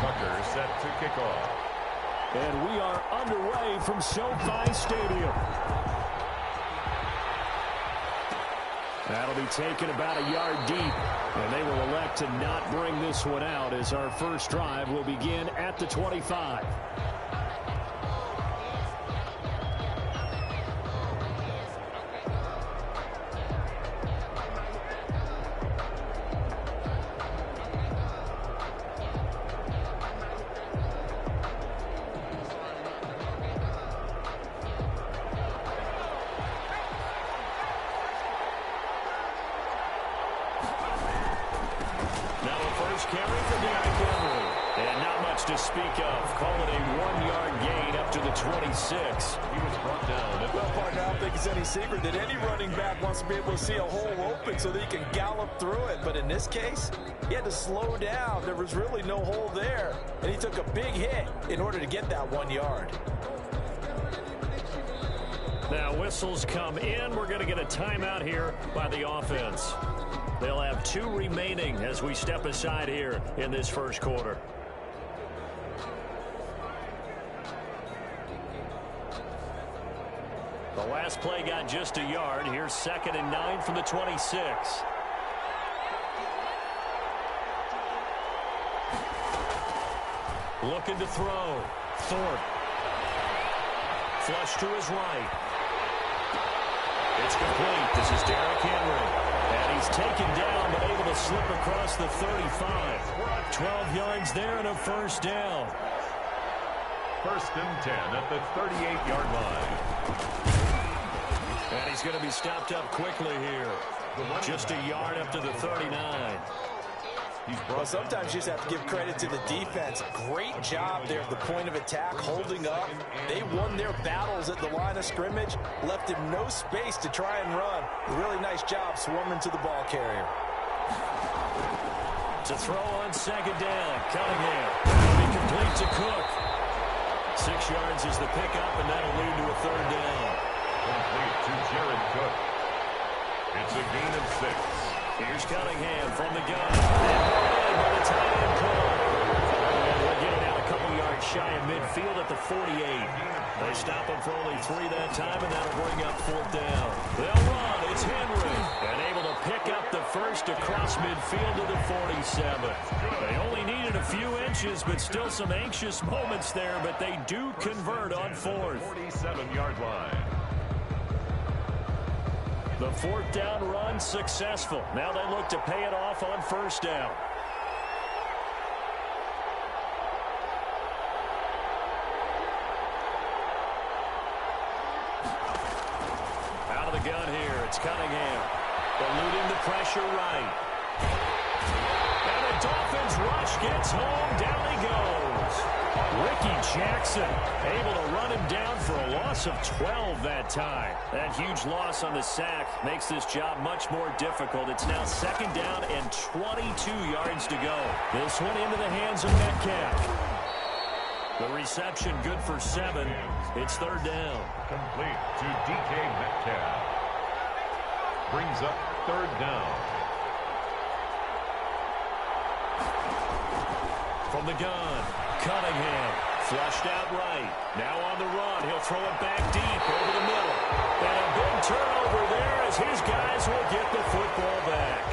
Tucker set to kick off. And we are underway from SoFi Stadium. That'll be taken about a yard deep. And they will elect to not bring this one out as our first drive will begin at the 25. Carry for Derrick Henry. And not much to speak of. Call it a 1-yard gain up to the 26. He was brought down. Well, partner, I don't think it's any secret that any running back wants to be able to see a hole open so that he can gallop through it. But in this case, he had to slow down. There was really no hole there. And he took a big hit in order to get that 1 yard. Now whistles come in. We're going to get a timeout here by the offense. They'll have 2 remaining as we step aside here in this first quarter. The last play got just a yard. Here's 2nd and 9 from the 26. Looking to throw. Thorpe. Flush to his right. It's complete. This is Derrick Henry. And he's taken down, but able to slip across the 35. 12 yards there and a first down. 1st and 10 at the 38-yard line. And he's going to be stopped up quickly here. Just a yard up to the 39. Well, sometimes you just have to give credit to the defense. Great job there at the point of attack, holding up. They won their battles at the line of scrimmage, left him no space to try and run. A really nice job swarming to the ball carrier. To throw on 2nd down, Cunningham. That'll be complete to Cook. 6 yards is the pickup, and that'll lead to a 3rd down. Complete to Jared Cook. It's a gain of 6. Here's Cunningham from the gun. And by the tight end call. And we'll get it out a couple yards shy of midfield at the 48. They stop him for only 3 that time, and that'll bring up 4th down. They'll run. It's Henry. And able to pick up the first across midfield to the 47. They only needed a few inches, but still some anxious moments there, but they do convert on 4th. 47-yard line. The 4th down run successful. Now they look to pay it off on 1st down. Out of the gun here, it's Cunningham. Eluding the pressure right. And the Dolphins rush gets home. Down he goes. Ricky Jackson able to run him down for a loss of 12 that time. That huge loss on the sack makes this job much more difficult. It's now 2nd down and 22 yards to go. This one into the hands of Metcalf. The reception good for 7. It's 3rd down. Complete to DK Metcalf. Brings up 3rd down. From the gun, Cunningham flushed out right. Now on the run. He'll throw it back deep over the middle. And a big turnover there as his guys will get the football back.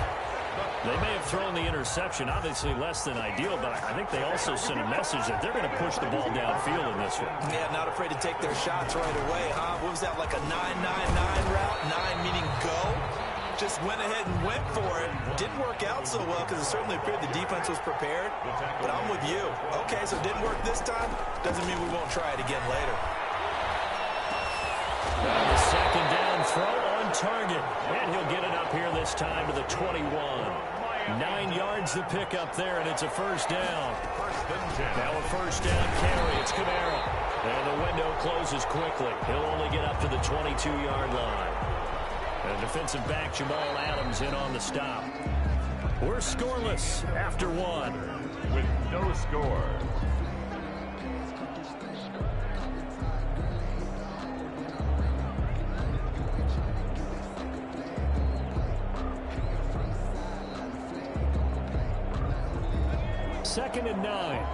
They may have thrown the interception, obviously less than ideal, but I think they also sent a message that they're going to push the ball downfield in this one. Yeah, not afraid to take their shots right away, huh? What was that, like a 9-9-9 route? 9 meaning go? Just went ahead and went for it. Didn't work out so well because it certainly appeared the defense was prepared. But I'm with you. Okay, so it didn't work this time. Doesn't mean we won't try it again later. Now the 2nd down throw on target. And he'll get it up here this time to the 21. 9 yards the pickup there, and it's a 1st down. Now a 1st down carry. It's Kamara. And the window closes quickly. He'll only get up to the 22-yard line. And defensive back Jamal Adams in on the stop. We're scoreless after 1. With no score. Second and 9.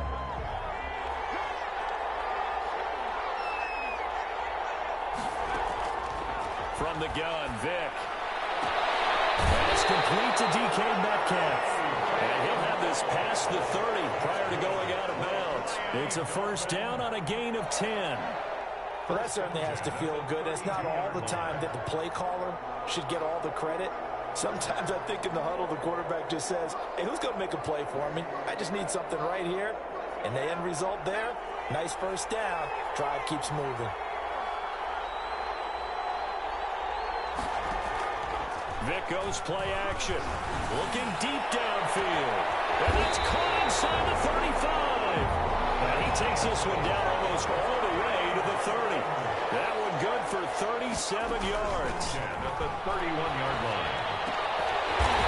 From the gun, Vick. Pass complete to DK Metcalf. And he'll have this past the 30 prior to going out of bounds. It's a first down on a gain of 10. Well, that certainly has to feel good. It's not all the time that the play caller should get all the credit. Sometimes I think in the huddle, the quarterback just says, hey, who's going to make a play for me? I just need something right here. And the end result there, nice first down. Drive keeps moving. Vick goes play action. Looking deep downfield. And it's caught inside the 35. And he takes this one down almost all the way to the 30. That one good for 37 yards. And at the 31-yard line.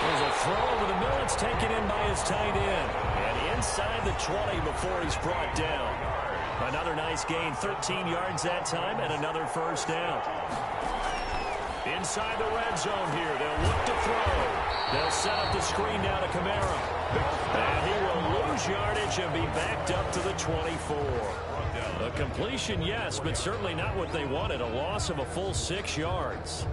There's a throw over the middle. It's taken in by his tight end. And inside the 20 before he's brought down. Another nice gain, 13 yards that time, and another first down. Inside the red zone here. They'll look to throw. They'll set up the screen now to Kamara. And he will lose yardage and be backed up to the 24. A completion, yes, but certainly not what they wanted. A loss of a full 6 yards.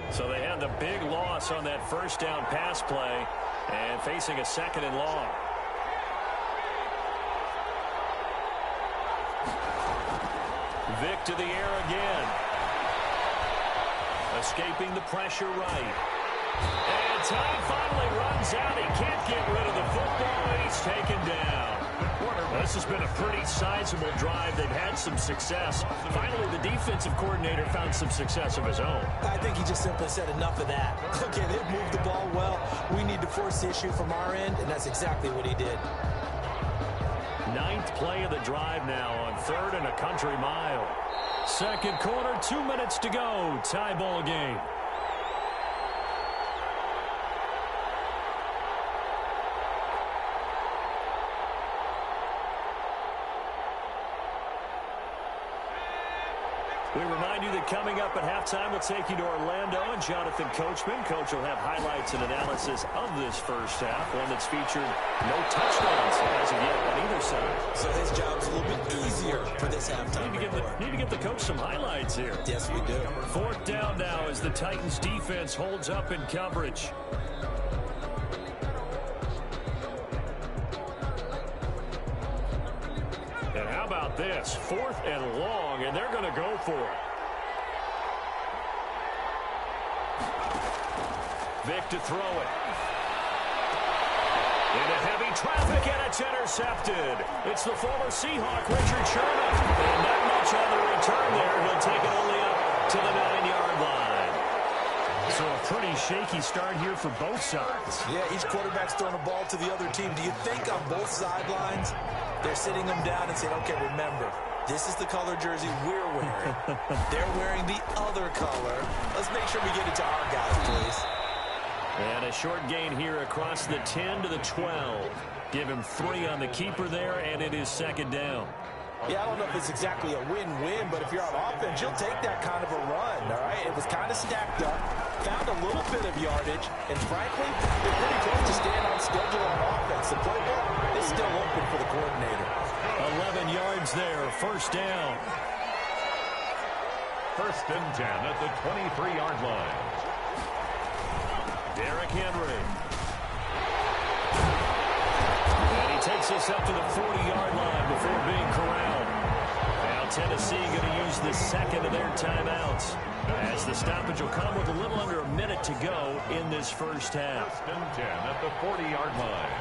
So they had the big loss on that first down pass play and facing a second and long. Vick to the air again. Escaping the pressure right. And time finally runs out. He can't get rid of the football, and he's taken down. This has been a pretty sizable drive. They've had some success. Finally, the defensive coordinator found some success of his own. I think he just simply said enough of that. Okay, they've moved the ball well. We need to force the issue from our end, and that's exactly what he did. Ninth play of the drive now on 3rd and a country mile. Second quarter, 2 minutes to go. Tie ball game. We remind you that coming up at halftime, we'll take you to Orlando and Jonathan Coachman. Coach will have highlights and analysis of this first half, one that's featured no touchdowns as of yet on either side. So his job's a little bit easier for this halftime. Need to get the coach some highlights here. Yes, we do. 4th down now as the Titans defense holds up in coverage. And how about this? 4th and long, and they're going to go for it. Vick to throw it. Into heavy traffic, and it's intercepted. It's the former Seahawk, Richard Sherman. And not much on the return there. He'll take it only up to the 9-yard line. So a pretty shaky start here for both sides. Yeah, each quarterback's throwing the ball to the other team. Do you think on both sidelines they're sitting them down and saying, okay, remember, this is the color jersey we're wearing. They're wearing the other color. Let's make sure we get it to our guys, please. And a short gain here across the 10 to the 12. Give him 3 on the keeper there, and it is 2nd down. Yeah, I don't know if it's exactly a win-win, but if you're on offense, you'll take that kind of a run, all right? It was kind of stacked up, found a little bit of yardage, and frankly, they're pretty close to staying on schedule on offense. The playbook is still open for the coordinator. 11 yards there, first down. 1st and 10 at the 23-yard line. Derrick Henry. And he takes us up to the 40-yard line before being corralled. Now Tennessee going to use the second of their timeouts, as the stoppage will come with a little under a minute to go in this first half. 1st and 10 at the 40-yard line.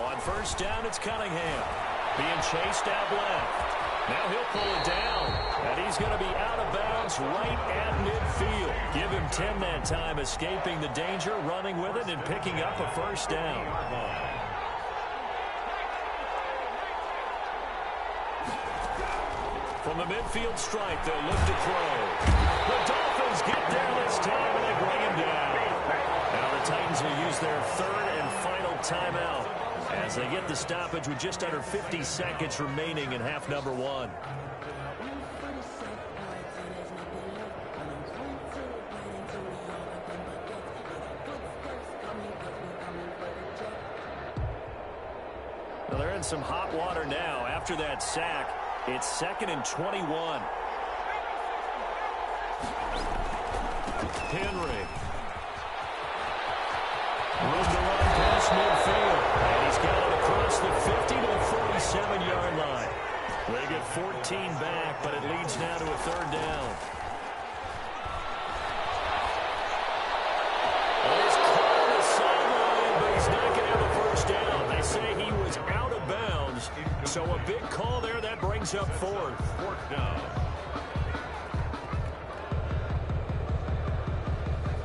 On first down, it's Cunningham. Being chased out left. Now he'll pull it down, and he's going to be out of bounds right at midfield. Give him 10 that time, escaping the danger, running with it, and picking up a first down. From the midfield stripe, they'll look to throw. The Dolphins get there this time, and they bring him down. Now the Titans will use their 3rd and final timeout as they get the stoppage with just under 50 seconds remaining in half number 1. Well, they're in some hot water now. After that sack, it's 2nd and 21. Henry. Room to run past midfield. And he's got it across the 50 to the 47-yard line. They get 14 back, but it leads now to a 3rd down. He's caught on the sideline, but he's not going to have a 1st down. They say he was out of bounds. So a big call there. That brings up 4th. 4th down.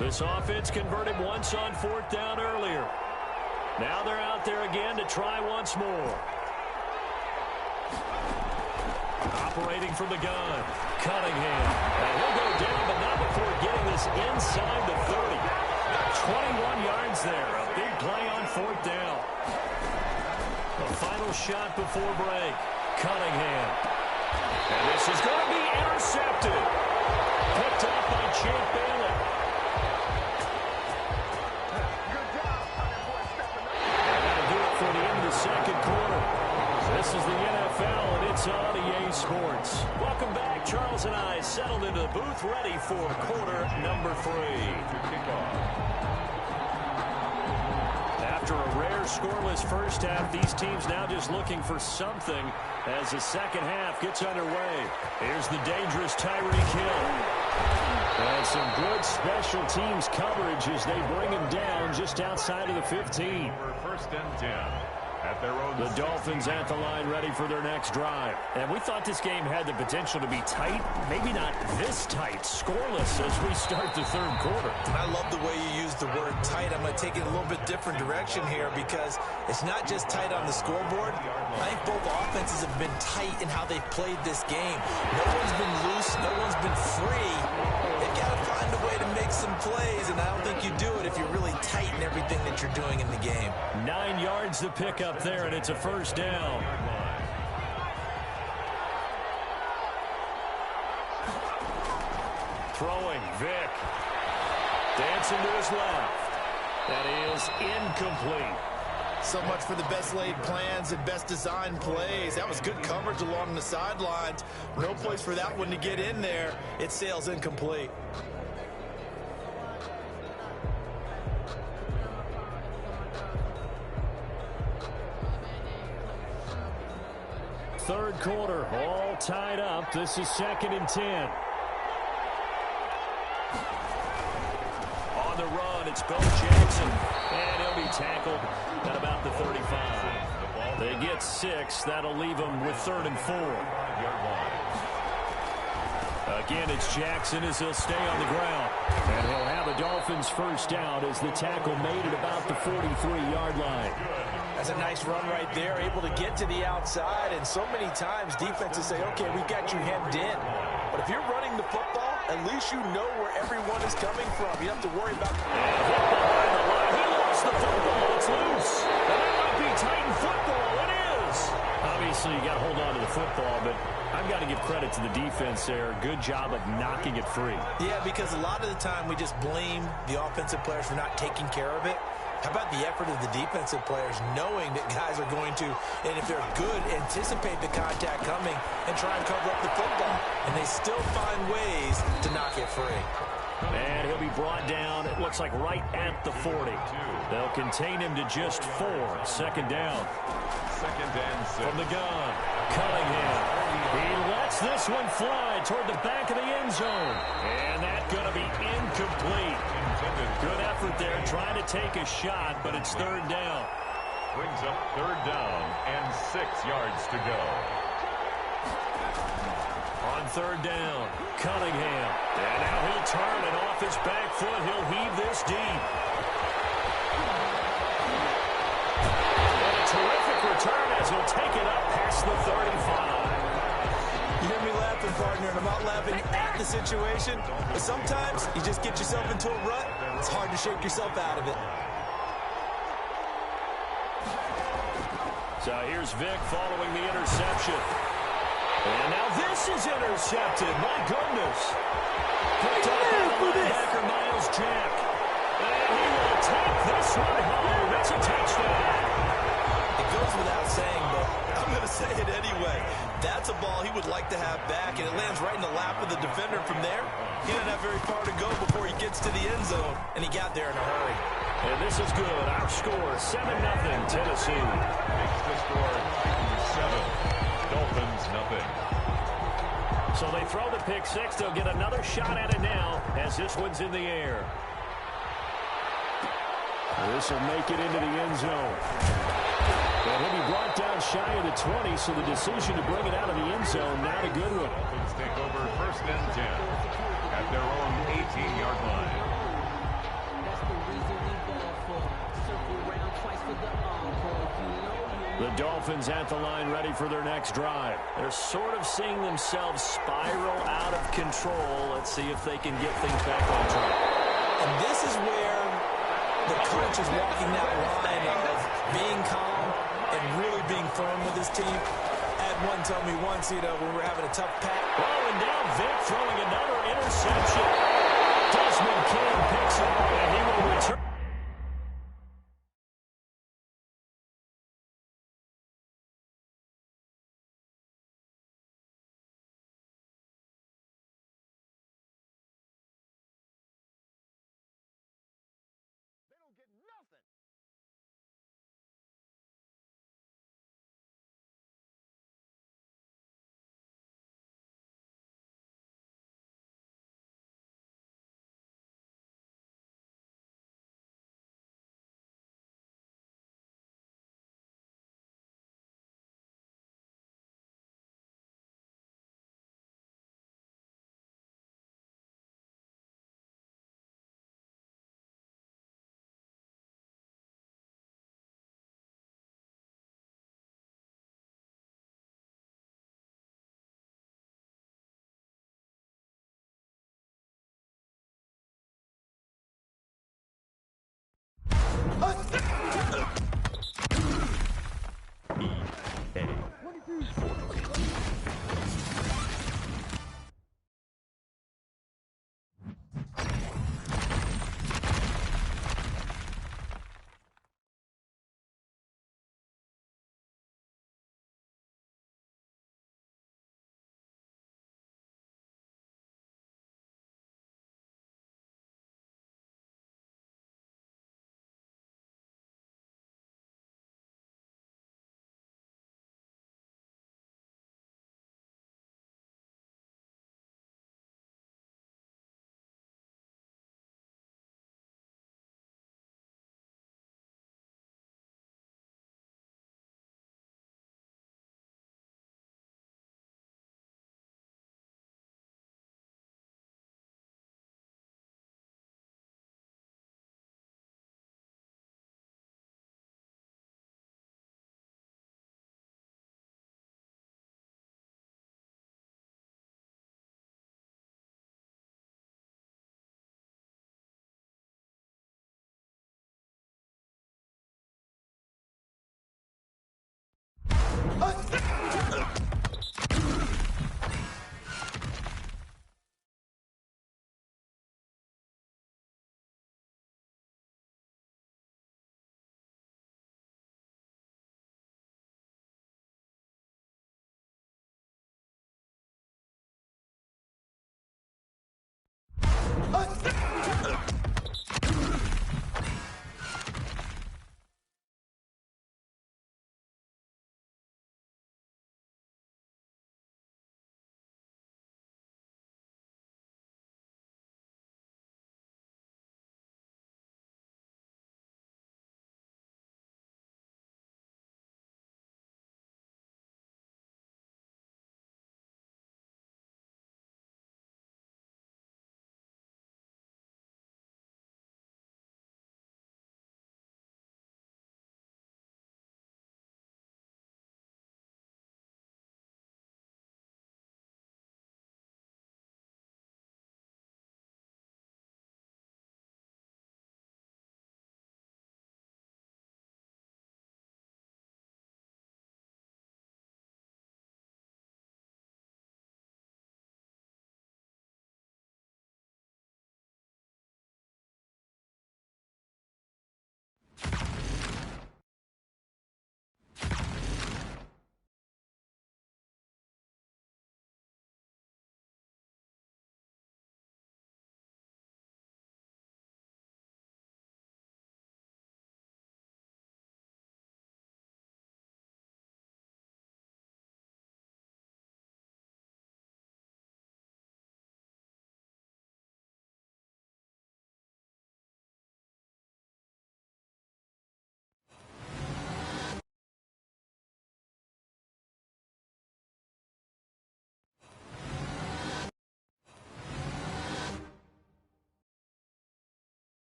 This offense converted once on 4th down earlier. Now they're out there again to try once more. Operating from the gun. Cunningham. And he'll go down, but not before getting this inside the 30. 21 yards there. A big play on 4th down. The final shot before break. Cunningham. And this is going to be intercepted. Picked up by Champ Bailey. And that'll do it for the end of the 2nd quarter. This is the NFL, and it's on EA Sports. Welcome back. Charles and I settled into the booth, ready for quarter number 3. After a rare scoreless first half, these teams now just looking for something as the second half gets underway. Here's the dangerous Tyreek Hill. And some good special teams coverage as they bring him down just outside of the 15. For 1st and 10. At their own The Dolphins at the line ready for their next drive. And we thought this game had the potential to be tight. Maybe not this tight. Scoreless as we start the 3rd quarter. I love the way you use the word tight. I'm going to take it a little bit different direction here because it's not just tight on the scoreboard. I think both offenses have been tight in how they've played this game. No one's been loose. No one's been free. They've got to find a way to make some plays, and I don't think you do it if you're really tight in everything that you're doing in the game. 9 yards to pick up there, and it's a 1st down. Throwing, Vick. Dancing to his left. That is incomplete. So much for the best laid plans and best designed plays. That was good coverage along the sidelines. No place for that one to get in there. It sails incomplete. Third quarter, all tied up. This is 2nd and 10. On the run, it's Bo Jackson. And he'll be tackled at about the 35. They get 6. That'll leave them with 3rd and 4. Again, it's Jackson as he'll stay on the ground. And he'll have a Dolphins 1st down as the tackle made at about the 43-yard line. That's a nice run right there, able to get to the outside. And so many times defenses say, okay, we've got you hemmed in. But if you're running the football, at least you know where everyone is coming from. You don't have to worry about... Behind the line. He lost the football. It's loose. And that might be Titan football. It is. Obviously, you got to hold on to the football, but I've got to give credit to the defense there. Good job of knocking it free. Yeah, because a lot of the time we just blame the offensive players for not taking care of it. How about the effort of the defensive players knowing that guys are going to, and if they're good, anticipate the contact coming and try and cover up the football. And they still find ways to knock it free. And he'll be brought down, it looks like right at the 40. They'll contain him to just 4. 2nd down. 2nd and 6. From the gun, Cunningham. He lets this one fly toward the back of the end zone. And that's going to be incomplete. Good effort there, trying to take a shot, but it's 3rd down. Brings up 3rd down and 6 yards to go. On 3rd down, Cunningham. And now he'll turn, and off his back foot, he'll heave this deep. And a terrific return as he'll take it up past the 35. You hear me laughing, partner, and I'm not laughing at the situation, but sometimes you just get yourself into a rut. It's hard to shake yourself out of it. So here's Vick following the interception. And now this is intercepted. My goodness. Picked up by the linebacker, Miles Jack. And he will take this one home. It's a touchdown. It goes without saying, but very far to go before he gets to the end zone, and he got there in a hurry. And this is good. Our score, 7-0 Tennessee. Makes the score 7. Dolphins, nothing. So they throw the pick six. They'll get another shot at it now as this one's in the air. This will make it into the end zone. And he'll be brought down shy of the 20, so the decision to bring it out of the end zone, not a good one. Dolphins take over 1st and 10 at their own 18-yard line. The Dolphins at the line ready for their next drive. They're sort of seeing themselves spiral out of control. Let's see if they can get things back on track. And this is where the coach is walking that line of being calm and really being firm with his team. Had one told me once, when we were having a tough patch. Oh, and now Vic throwing another interception. Desmond King picks it up, and he will return.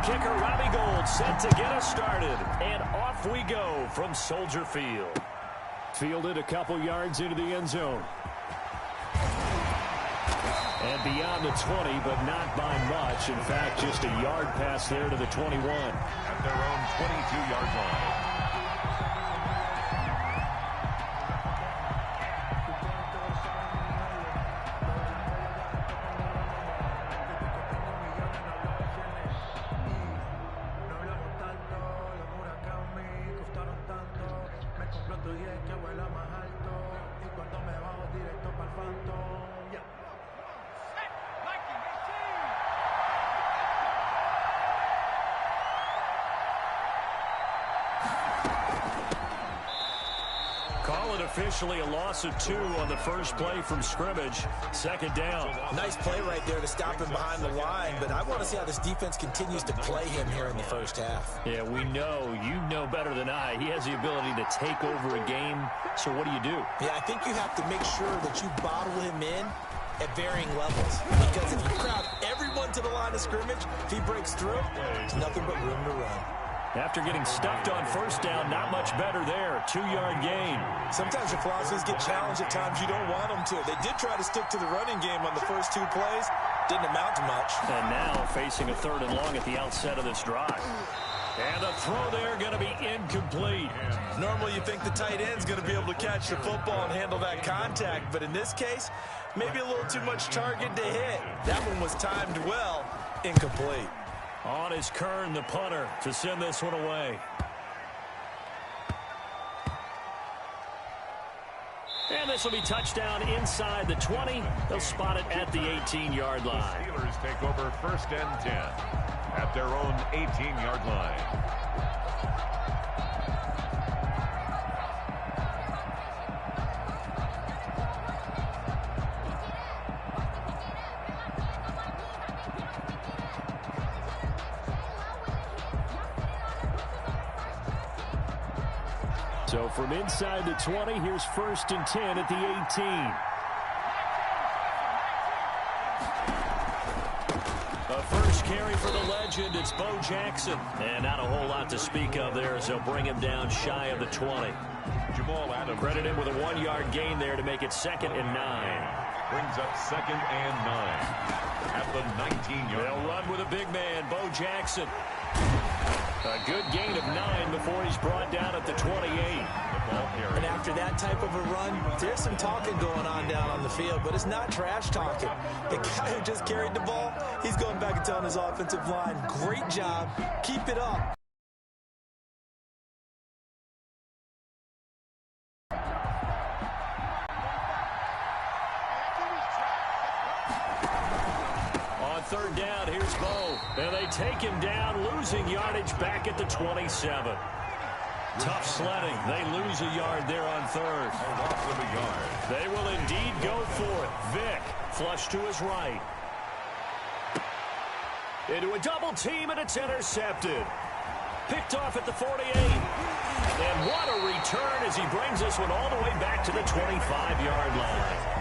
onside kicker Robbie Gould set to get us started. And off we go from Soldier Field. Fielded a couple yards into the end zone. And beyond the 20, but not by much. In fact, just a yard pass there to the 21. At their own 22-yard line. Officially a loss of 2 on the first play from scrimmage. Second down. Nice play right there to stop him behind the line, but I want to see how this defense continues to play him here in the first half. Yeah, we know. You know better than I. He has the ability to take over a game. So what do you do? Yeah, I think you have to make sure that you bottle him in at varying levels. Because if you crowd everyone to the line of scrimmage, if he breaks through, there's nothing but room to run. After getting stuffed on first down, not much better there. 2-yard gain. Sometimes your philosophies get challenged at times you don't want them to. They did try to stick to the running game on the first 2 plays. Didn't amount to much. And now facing a 3rd and long at the outset of this drive. And the throw there going to be incomplete. Normally you think the tight end's going to be able to catch the football and handle that contact. But in this case, maybe a little too much target to hit. That one was timed well. Incomplete. On is Kern, the punter, to send this one away. And this will be touchdown inside the 20. They'll spot it at the 18-yard line. Steelers take over 1st and 10 at their own 18-yard line. So from inside the 20, here's 1st and 10 at the 18. A first carry for the legend, it's Bo Jackson. And not a whole lot to speak of there as they'll bring him down shy of the 20. Jamal Adams Credit him with a 1-yard gain there to make it 2nd and 9. brings up 2nd and 9 at the 19-yard line. They'll run with a big man, Bo Jackson. A good gain of 9 before he's brought down at the 28. And after that type of a run, there's some talking going on down on the field, but it's not trash talking. The guy who just carried the ball, he's going back and telling his offensive line, great job, keep it up. On 3rd down, here's Bo. And they take him down, losing yardage back at the 27. Tough sledding. They lose a yard there on 3rd. A loss of a yard. They will indeed go for it. Vick, flush to his right. Into a double team, and it's intercepted. Picked off at the 48. And what a return as he brings this one all the way back to the 25-yard line.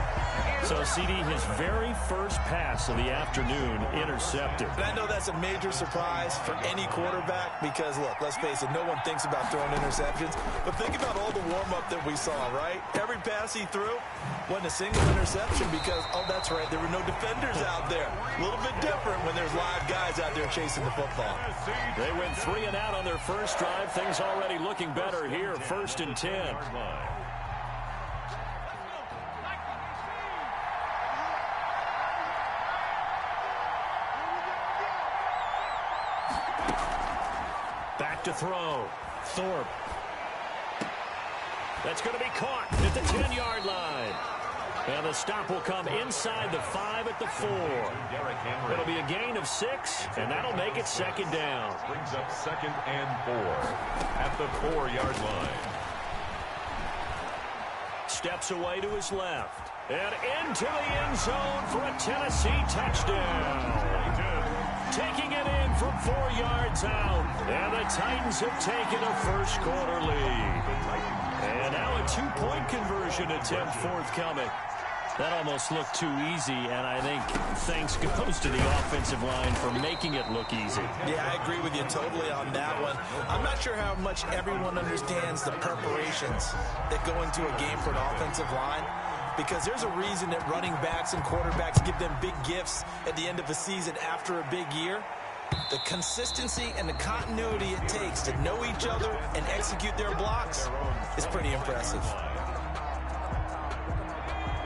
So, CD, his very first pass of the afternoon intercepted. And I know that's a major surprise for any quarterback because, look, let's face it, no one thinks about throwing interceptions. But think about all the warm-up that we saw, right? Every pass he threw wasn't a single interception because, oh, that's right, there were no defenders out there. A little bit different when there's live guys out there chasing the football. They went 3 and out on their first drive. Things already looking better here, 1st and 10. Back to throw. Thorpe. That's going to be caught at the 10-yard line. And the stop will come inside the 5 at the 4. It'll be a gain of 6, and that'll make it 2nd down. Brings up 2nd and 4 at the 4-yard line. Steps away to his left. And into the end zone for a Tennessee touchdown. Taking it in from 4 yards out. And the Titans have taken a first-quarter lead. And now a 2-point conversion attempt forthcoming. That almost looked too easy, and I think thanks goes to the offensive line for making it look easy. Yeah, I agree with you totally on that one. I'm not sure how much everyone understands the preparations that go into a game for an offensive line, because there's a reason that running backs and quarterbacks give them big gifts at the end of a season after a big year. The consistency and the continuity it takes to know each other and execute their blocks is pretty impressive.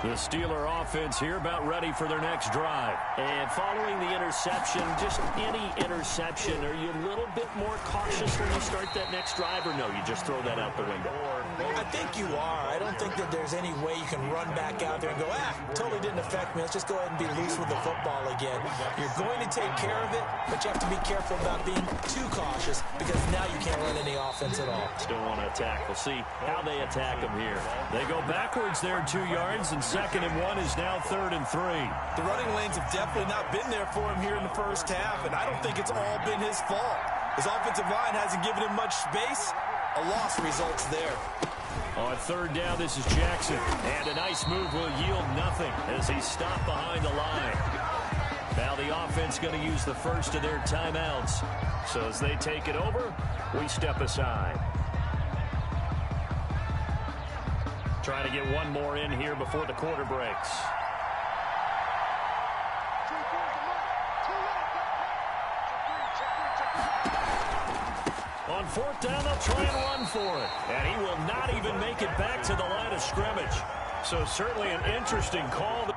The Steeler offense here about ready for their next drive. And following the interception, just any interception, are you a little bit more cautious when you start that next drive, or no, you just throw that out the window? I think you are. I don't think that there's any way you can run back out there and go, totally didn't affect me. Let's just go ahead and be loose with the football again. You're going to take care of it, but you have to be careful about being too cautious, because now you can't run any offense at all. Still want to attack. We'll see how they attack them here. They go backwards there 2 yards, and 2nd and 1 is now 3rd and 3. The running lanes have definitely not been there for him here in the first half, and I don't think it's all been his fault. His offensive line hasn't given him much space. A loss results there. On 3rd down, this is Jackson. And a nice move will yield nothing as he's stopped behind the line. Now the offense going to use the first of their timeouts. So as they take it over, we step aside. Trying to get one more in here before the quarter breaks. On 4th down, they'll try and run for it. And he will not even make it back to the line of scrimmage. So certainly an interesting call.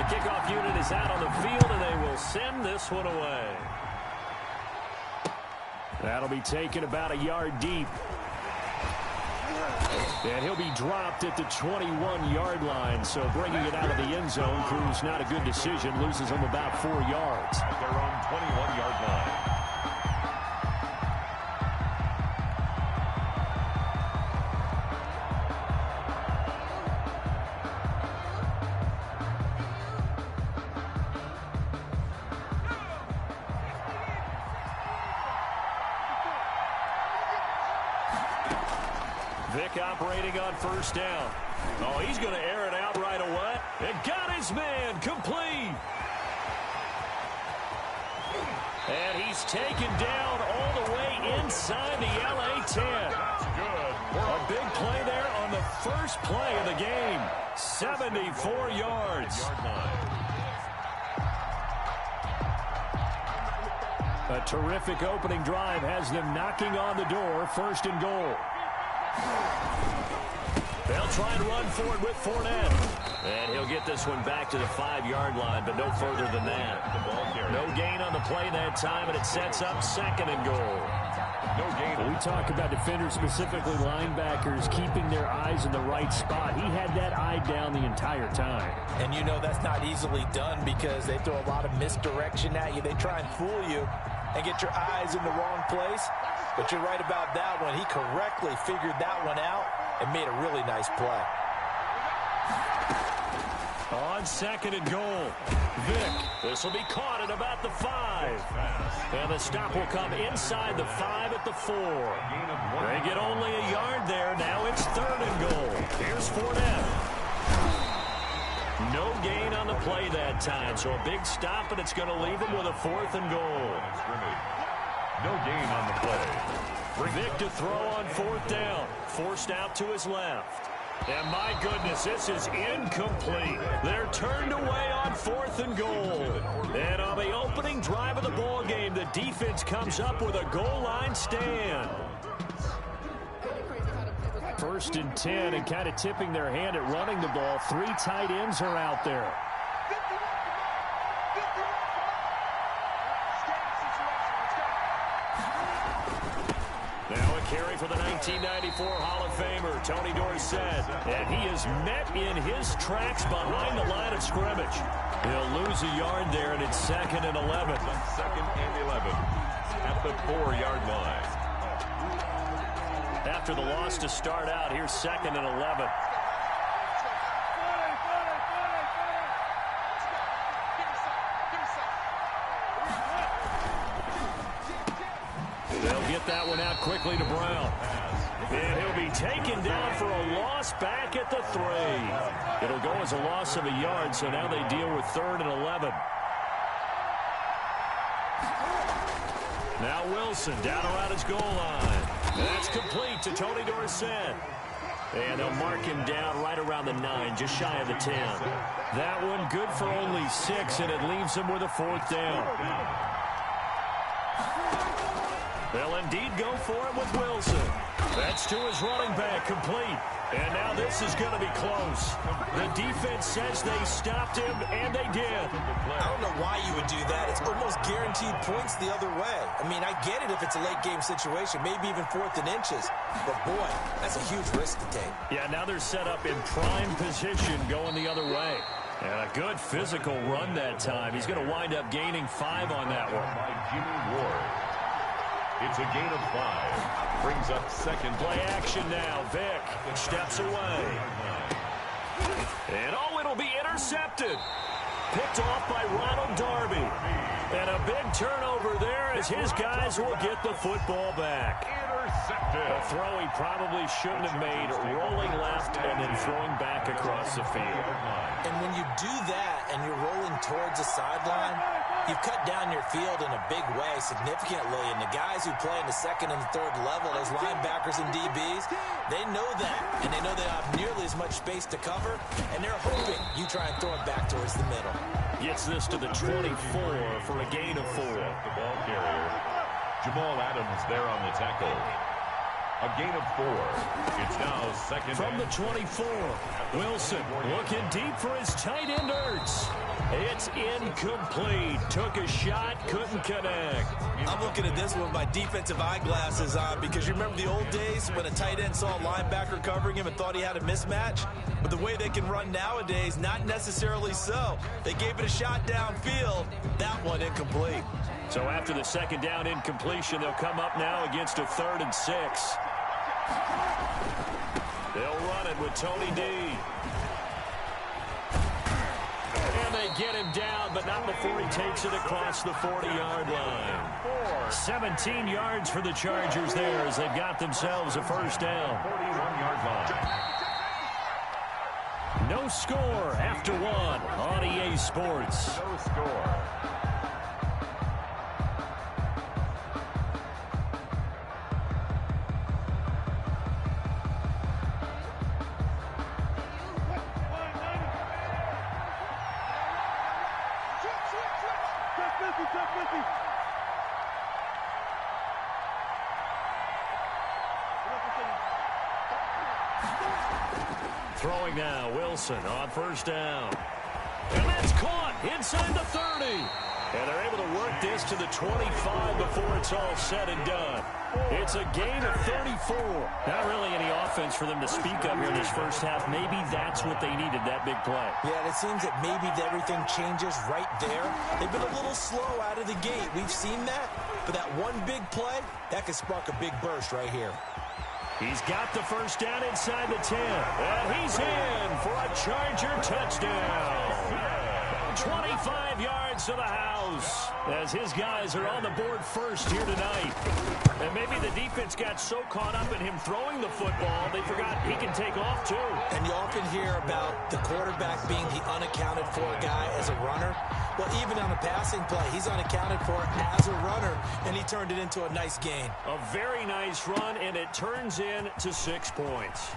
The kickoff unit is out on the field, and they will send this one away. That'll be taken about a yard deep. And he'll be dropped at the 21-yard line. So bringing it out of the end zone proves not a good decision. Loses him about 4 yards. At their own 21-yard line. Vick operating on first down. Oh, he's going to air it out right away. And got his man complete. And he's taken down all the way inside the LA 10. Good. A big play there on the first play of the game. 74 yards. A terrific opening drive has them knocking on the door. First and goal. They'll try and run for it with Fournette. And he'll get this one back to the 5-yard line, but no further than that. No gain on the play that time, and it sets up second and goal. No gain. We talk about defenders, specifically linebackers, keeping their eyes in the right spot. He had that eye down the entire time. And you know that's not easily done because they throw a lot of misdirection at you. They try and fool you and get your eyes in the wrong place. But you're right about that one. He correctly figured that one out and made a really nice play. On second and goal, Vick. This will be caught at about the 5. And the stop will come inside the 5 at the 4. They get only a yard there. Now it's third and goal. Here's Fournette. No gain on the play that time. So a big stop, and it's going to leave them with a 4th and goal. No gain on the play. Vick to throw on 4th down. Forced out to his left. And my goodness, this is incomplete. They're turned away on 4th and goal. And on the opening drive of the ball game, the defense comes up with a goal line stand. First and 10, and kind of tipping their hand at running the ball. 3 tight ends are out there. Now a carry for the 1994 Hall of Famer, Tony Dorsett. And he is met in his tracks behind the line of scrimmage. He'll lose a yard there, and it's second and 11. Second and 11 at the 4-yard line. After the loss to start out, here's second and 11. They'll get that one out quickly to Brown. And he'll be taken down for a loss back at the 3. It'll go as a loss of a yard, so now they deal with third and 11. Now Wilson down around his goal line. That's complete to Tony Dorsett. And they'll mark him down right around the 9, just shy of the 10. That one good for only 6, and it leaves him with a 4th down. They'll indeed go for it with Wilson. That's to his running back, complete. And now this is going to be close. The defense says they stopped him, and they did. I don't know why you would do that. It's almost guaranteed points the other way. I mean, I get it if it's a late-game situation, maybe even 4th and inches. But, boy, that's a huge risk to take. Yeah, now they're set up in prime position going the other way. And a good physical run that time. He's going to wind up gaining 5 on that one. By Jimmy Ward. It's a gain of 5. Brings up second. Play action now. Vick steps away. And oh, it'll be intercepted. Picked off by Ronald Darby. And a big turnover there as his guys will get the football back. Intercepted. A throw he probably shouldn't have made, rolling left and then throwing back across the field. And when you do that and you're rolling towards the sideline, you've cut down your field in a big way significantly. And the guys who play in the second and third level, those linebackers and DBs, they know that. And they know they don't have nearly as much space to cover. And they're hoping you try and throw it back towards the middle. Gets this to the 24 for a gain of 4. The ball carrier. Jamal Adams there on the tackle. A gain of 4. It's now second. From the 24, Wilson looking deep for his tight end, Ertz. It's incomplete. Took a shot, couldn't connect. I'm looking at this one with my defensive eyeglasses on because you remember the old days when a tight end saw a linebacker covering him and thought he had a mismatch? But the way they can run nowadays, not necessarily so. They gave it a shot downfield. That one incomplete. So after the second down incompletion, they'll come up now against a 3rd and 6. They'll run it with Tony D. And they get him down, but not before he takes it across the 40-yard line. 17 yards for the Chargers there as they've got themselves a first down. 41-yard line. No score after 1 on EA Sports. No score. Throwing now, Wilson on first down. And that's caught inside the 30. And they're able to work this to the 25 before it's all said and done. It's a gain of 34. Not really any offense for them to speak of here in this first half. Maybe that's what they needed, that big play. Yeah, and it seems that maybe everything changes right there. They've been a little slow out of the gate. We've seen that. But that one big play, that could spark a big burst right here. He's got the first down inside the 10. And he's in for a Charger touchdown. 25 yards to the house as his guys are on the board first here tonight. And maybe the defense got so caught up in him throwing the football, they forgot he can take off too. And you often hear about the quarterback being the unaccounted for guy as a runner. Well, even on a passing play, he's unaccounted for as a runner, and he turned it into a nice gain. A very nice run, and it turns into 6 points.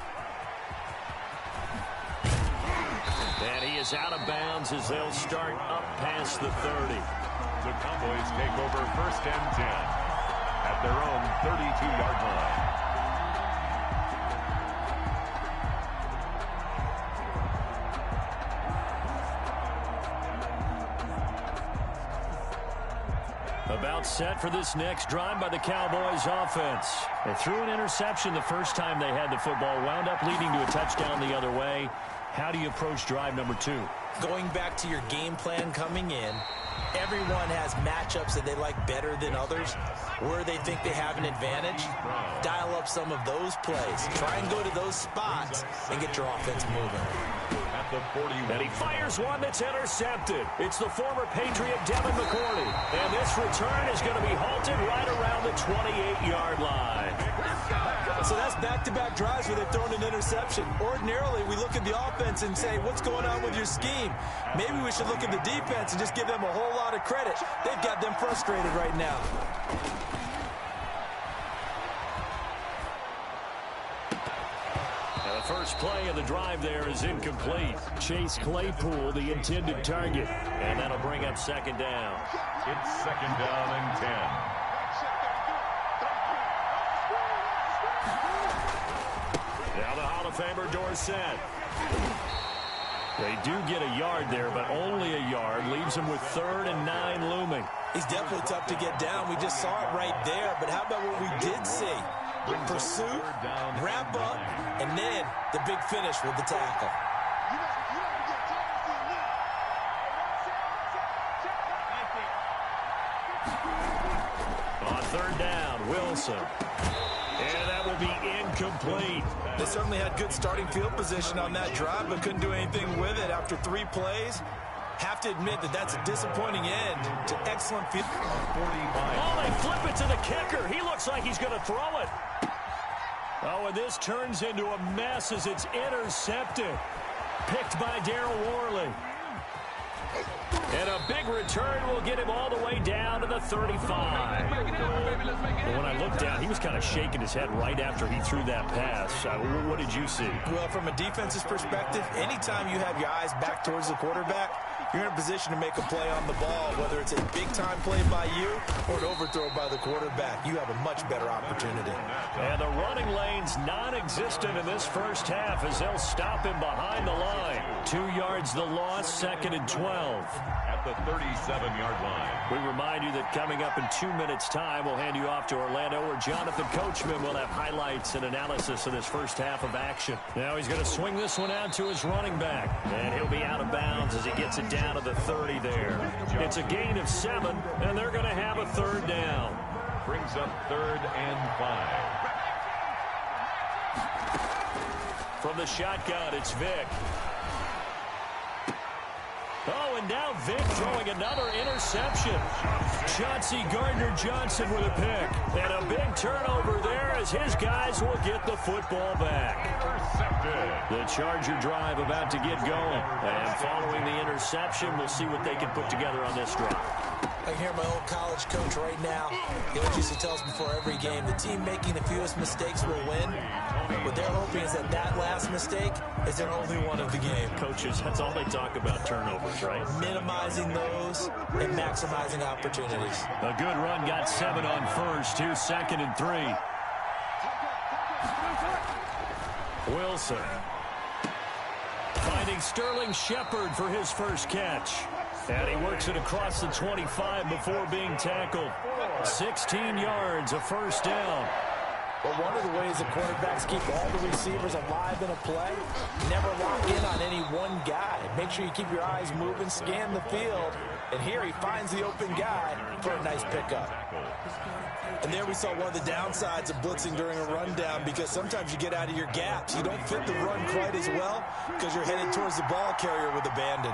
And he is out of bounds as they'll start up past the 30. The Cowboys take over 1st and 10 at their own 32-yard line. About set for this next drive by the Cowboys offense. They threw an interception the first time they had the football, wound up leading to a touchdown the other way. How do you approach drive number 2? Going back to your game plan coming in, everyone has matchups that they like better than others. Where they think they have an advantage, dial up some of those plays. Try and go to those spots and get your offense moving. At the 41. And he fires one that's intercepted. It's the former Patriot Devin McCourty. And this return is going to be halted right around the 28-yard line. So that's back-to-back drives where they've thrown an interception. Ordinarily, we look at the offense and say, what's going on with your scheme? Maybe we should look at the defense and just give them a whole lot of credit. They've got them frustrated right now. Now the first play of the drive there is incomplete. Chase Claypool, the intended target. And that'll bring up 2nd down. It's 2nd down and 10. Now the Hall of Famer Dorsett. They do get a yard there, but only a yard. Leaves them with 3rd and 9 looming. He's definitely tough to get down. We just saw it right there. But how about what we did see? Pursuit, wrap up, and then the big finish with the tackle. On 3rd down, Wilson. And that will be incomplete. They certainly had good starting field position on that drive, but couldn't do anything with it after 3 plays. Have to admit that that's a disappointing end to excellent field. Oh, they flip it to the kicker. He looks like he's going to throw it. Oh, and this turns into a mess as it's intercepted. Picked by Daryl Worley. And a big return will get him all the way down to the 35. And when I looked down, he was kind of shaking his head right after he threw that pass. What did you see? Well, from a defense's perspective, anytime you have your eyes back towards the quarterback, you're in a position to make a play on the ball, whether it's a big-time play by you or an overthrow by the quarterback. You have a much better opportunity. And the running lane's non-existent in this first half as they'll stop him behind the line. 2 yards the loss, 2nd and 12. At the 37-yard line. We remind you that coming up in 2 minutes' time, we'll hand you off to Orlando, where Jonathan Coachman will have highlights and analysis of this first half of action. Now he's going to swing this one out to his running back, and he'll be out of bounds as he gets it down to the 30 there. It's a gain of 7, and they're going to have a 3rd down. Brings up 3rd and 5. From the shotgun, it's Vick. Oh, and now Vick throwing another interception. Chauncey Gardner-Johnson with a pick. And a big turnover there as his guys will get the football back. The Charger drive about to get going. And following the interception, we'll see what they can put together on this drive. I can hear my old college coach right now. He always used to tell us before every game, the team making the fewest mistakes will win. What they're hoping is that that last mistake is their only one of the game. Coaches, that's all they talk about, turnovers, right? Minimizing those and maximizing opportunities. A good run got 7 on first. Here's 2nd and 3. Wilson finding Sterling Shepard for his first catch. And he works it across the 25 before being tackled. 16 yards, a 1st down. But one of the ways the quarterbacks keep all the receivers alive in a play, never lock in on any one guy. Make sure you keep your eyes moving, scan the field. And here he finds the open guy for a nice pickup. And there we saw one of the downsides of blitzing during a rundown, because sometimes you get out of your gaps. You don't fit the run quite as well because you're headed towards the ball carrier with abandon.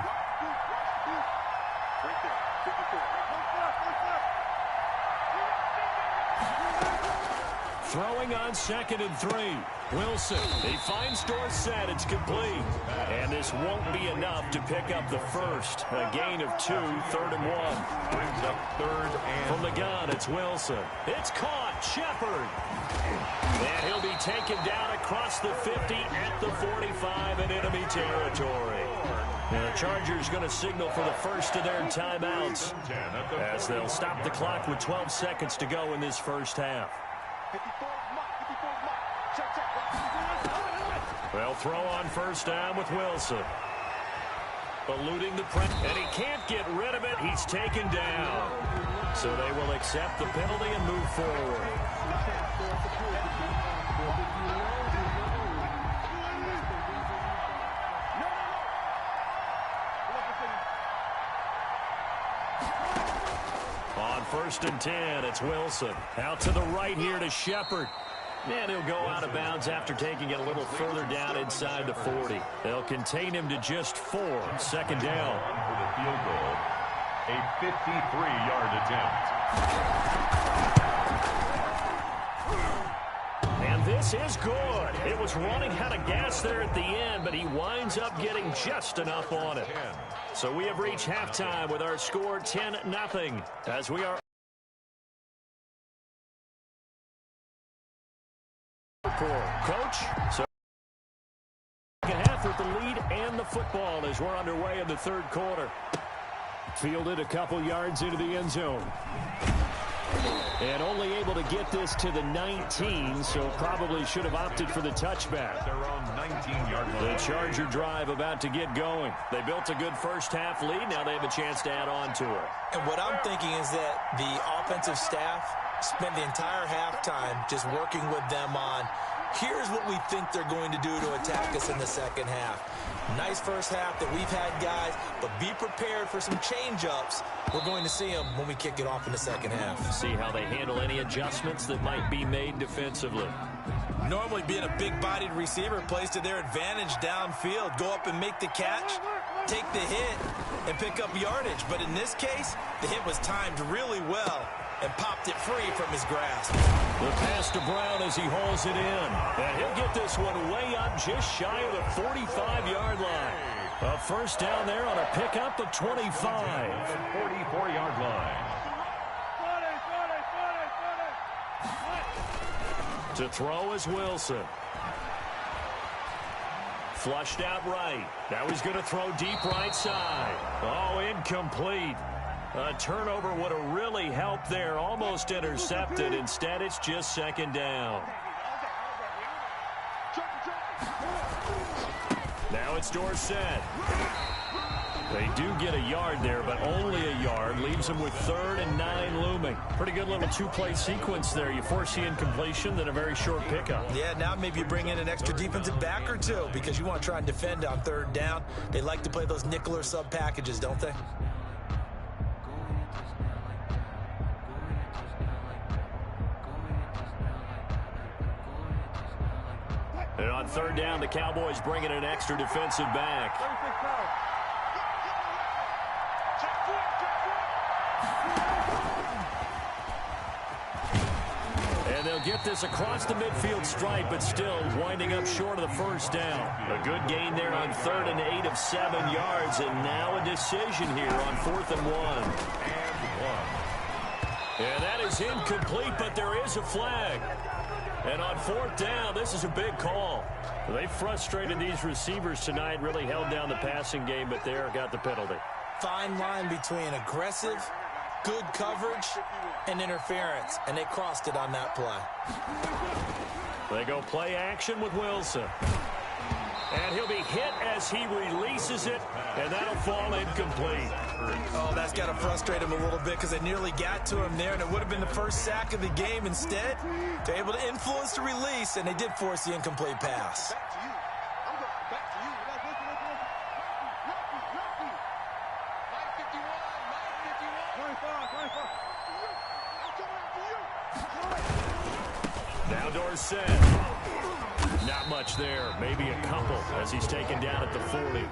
Throwing on 2nd and 3. Wilson, he finds Dorsett. It's complete. And this won't be enough to pick up the first. A gain of 2, 3rd and 1. Brings up 3rd and... From the gun, it's Wilson. It's caught. Shepard. And he'll be taken down across the 50 at the 45 in enemy territory. And the Chargers going to signal for the first of their timeouts as they'll stop the clock with 12 seconds to go in this first half. They'll throw on 1st down with Wilson. Eluding the press, and he can't get rid of it. He's taken down. So they will accept the penalty and move forward. On 1st and 10, it's Wilson. Out to the right here to Shepard. And he'll go out of bounds after taking it a little further down inside the 40. They'll contain him to just 4. 2nd down. For the field goal, a 53-yard attempt. And this is good. It was running out of gas there at the end, but he winds up getting just enough on it. So we have reached halftime with our score 10-0 as we are. Coach, so second half with the lead and the football as we're underway in the 3rd quarter. Fielded a couple yards into the end zone. And only able to get this to the 19, so probably should have opted for the touchback. Their own 19-yard line. The Charger drive about to get going. They built a good first half lead. Now they have a chance to add on to it. And what I'm thinking is that the offensive staff spent the entire halftime just working with them on, here's what we think they're going to do to attack us in the second half. Nice first half that we've had, guys, but be prepared for some change-ups. We're going to see them when we kick it off in the second half. See how they handle any adjustments that might be made defensively. Normally being a big-bodied receiver plays to their advantage downfield. Go up and make the catch, take the hit, and pick up yardage. But in this case, the hit was timed really well and popped it free from his grasp. The pass to Brown as he hauls it in. And he'll get this one way up just shy of the 45-yard line. A 1st down there on a pickup of 25. 44-yard line. To throw is Wilson. Flushed out right. Now he's going to throw deep right side. Oh, incomplete. A turnover would have really helped there. Almost intercepted. Instead, it's just second down. Now it's Dorsett. They do get a yard there, but only a yard. Leaves them with 3rd and 9 looming. Pretty good little two-play sequence there. You force the incompletion, then a very short pickup. Yeah, now maybe you bring in an extra defensive back or two because you want to try and defend on 3rd down. They like to play those nickel or sub packages, don't they? And on 3rd down, the Cowboys bring in an extra defensive back. And they'll get this across the midfield stripe, but still winding up short of the first down. A good gain there on 3rd and 8 of 7 yards, and now a decision here on 4th and 1. And that is incomplete, but there is a flag. And on 4th down, this is a big call. They frustrated these receivers tonight, really held down the passing game, but there got the penalty. Fine line between aggressive, good coverage, and interference, and they crossed it on that play. They go play action with Wilson. And he'll be hit as he releases it, and that'll fall incomplete. Oh, that's got to frustrate him a little bit because they nearly got to him there, and it would have been the first sack of the game. Instead, they're able to influence the release, and they did force the incomplete pass. Now Dorsett. Not much there. Maybe a couple as he's taken down at the 40.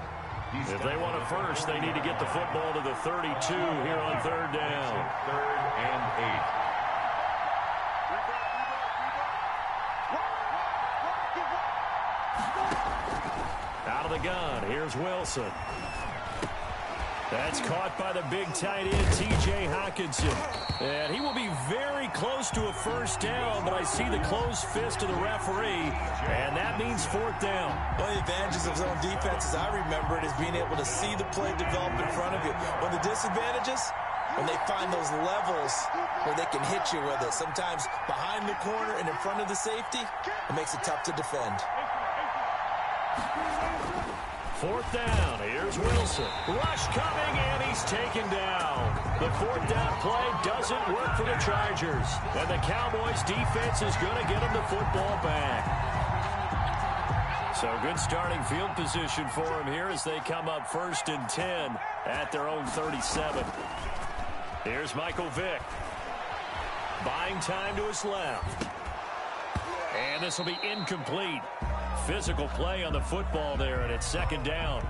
If they want a first, they need to get the football to the 32 here on 3rd down. 3rd and 8. Out of the gun, here's Wilson. That's caught by the big tight end, T.J. Hockenson. And he will be very close to a first down, but I see the closed fist of the referee, and that means 4th down. One of the advantages of zone defense, as I remember it, is being able to see the play develop in front of you. One of the disadvantages, when they find those levels where they can hit you with it, sometimes behind the corner and in front of the safety, it makes it tough to defend. 4th down, here's Wilson. Rush coming, and he's taken down. The 4th down play doesn't work for the Chargers. And the Cowboys defense is going to get them the football back. So good starting field position for them here as they come up 1st and 10 at their own 37. Here's Michael Vick. Buying time to his left. And this will be incomplete. Physical play on the football there, and it's 2nd down.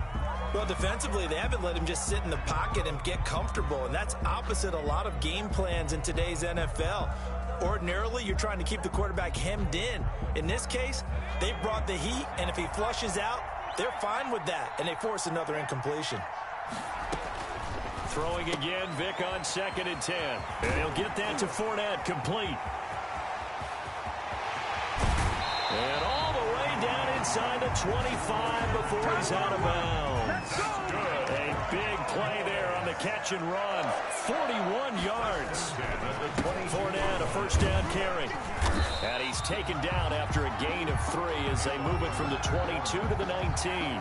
Well, defensively, they haven't let him just sit in the pocket and get comfortable, and that's opposite a lot of game plans in today's NFL. Ordinarily, you're trying to keep the quarterback hemmed in. In this case, they brought the heat, and if he flushes out, they're fine with that, and they force another incompletion. Throwing again, Vick on 2nd and 10. And he'll get that to Fournette, complete. And all the way down inside the 25 before he's out of bounds. A big play there on the catch and run. 41 yards. Fournette, a first down carry. And he's taken down after a gain of 3 as they move it from the 22 to the 19.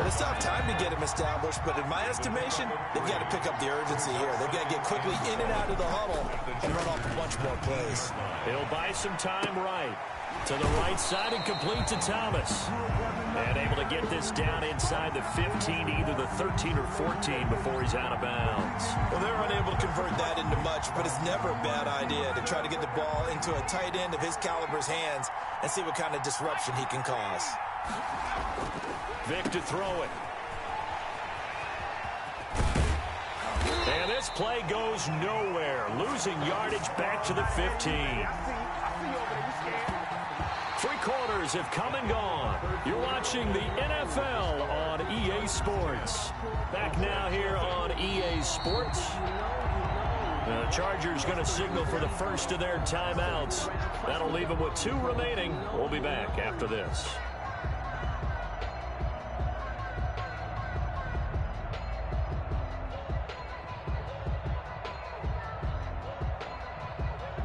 It's a tough time to get him established, but in my estimation, they've got to pick up the urgency here. They've got to get quickly in and out of the huddle and run off a bunch more plays. He'll buy some time right. To the right side and complete to Thomas. And able to get this down inside the 15, either the 13 or 14 before he's out of bounds. Well, they're unable to convert that into much, but it's never a bad idea to try to get the ball into a tight end of his caliber's hands and see what kind of disruption he can cause. Vick to throw it. And this play goes nowhere. Losing yardage back to the 15. 3 quarters have come and gone. You're watching the NFL on EA Sports. Back now here on EA Sports. The Chargers going to signal for the first of their timeouts. That'll leave them with 2 remaining. We'll be back after this.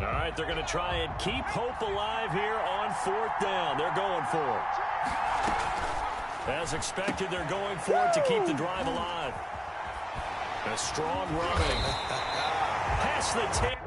All right, they're going to try and keep hope alive here on 4th down. They're going for it. As expected, they're going for it to keep the drive alive. A strong running. Past the 10.